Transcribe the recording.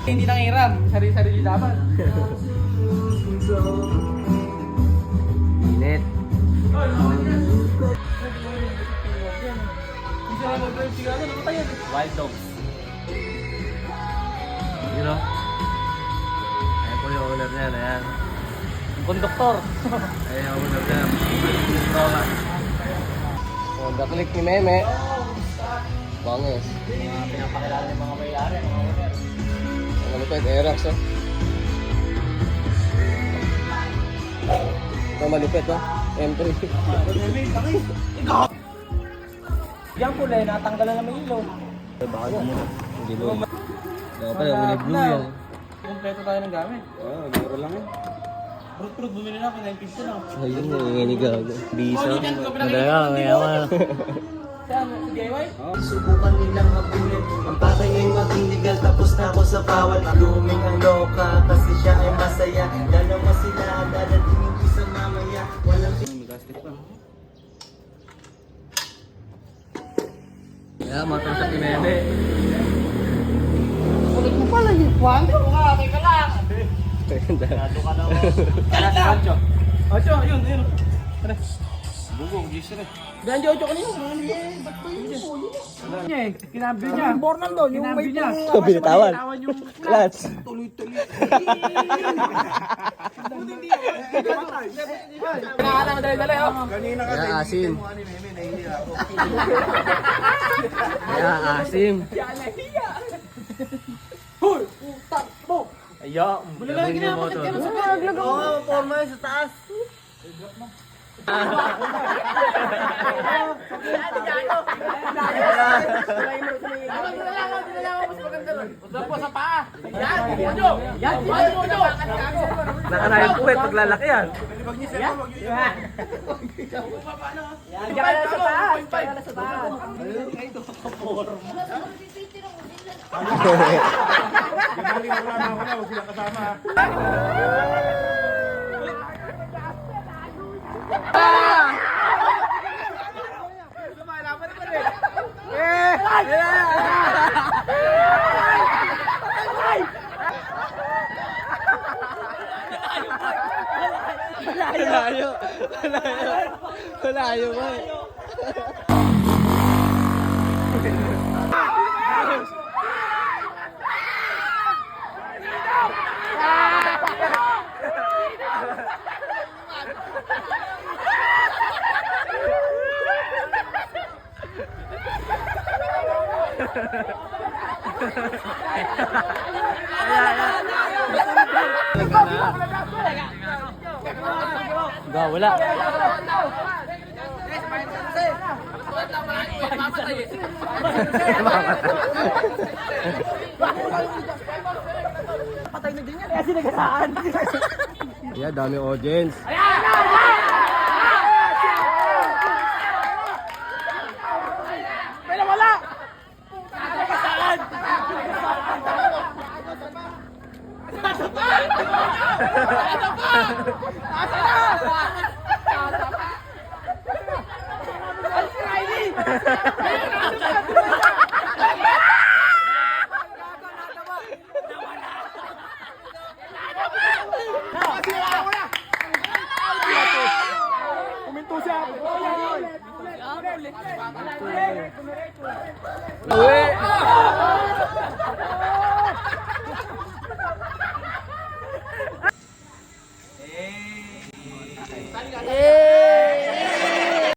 Hindi nang hiram, sarili-sarili dapat. Init. Wild dogs. You know? Ayan po yung owner niyan, ayan. Konduktor. Ayan yung owner niyan. Honda Click ni Meme. Bangos. Pinapakilala ng mga may-ari, mga owner. Ang malupit, Aerox, oh. Ito malupit, oh. M3. Yan pula, natanggalan naman yung ilaw. Baka mo. Hindi mo. Baka pa yung mini blue yan. Kompleto tayo ng gamit. Oo, mura lang eh. Brut-brut, bumili na ako, 950 na. Ayun, nanginginig ako. Bisa. Oh, dyan, Madaya, mayaman. Saan? Si DIY? Subukan nilang mabulit. Ang tatay ay maging legal. Tapos na ako sa bawal. Blooming ang loka kasi siya ay masaya. Dalawa sila, dadating yung isa mamaya. Walang Kaya, matulog si Meme. Kulit mo pala yun, Juan. Okay ka lang. Ganda. ka na ako. Kala si Ancho. Ancho, yun, yun. Ano? Bugong, Gis rin. Ganyan, Jojo ka niyo. Ba't pa yun? Kinabyo niya. Yung born nandun, yung may niya. Binitawan. Clutch. Tuloy-tuloy. Nakakala mo dali-dali, oh. Kaya asim. Kaya asim. Hoy! Putak mo! Ayo. Bulalagi na, bakit ka nasa paraglag ako? Oo, forma yun sa taas. Nakarayang puwet, paglalaki yan. Malayo. Malayo ba eh. Wala. Patay na din yan, kasi nagasaan. Yeah, dami audience. Pero wala! Nagasaan! Kuminto siya. Uwi! Eh!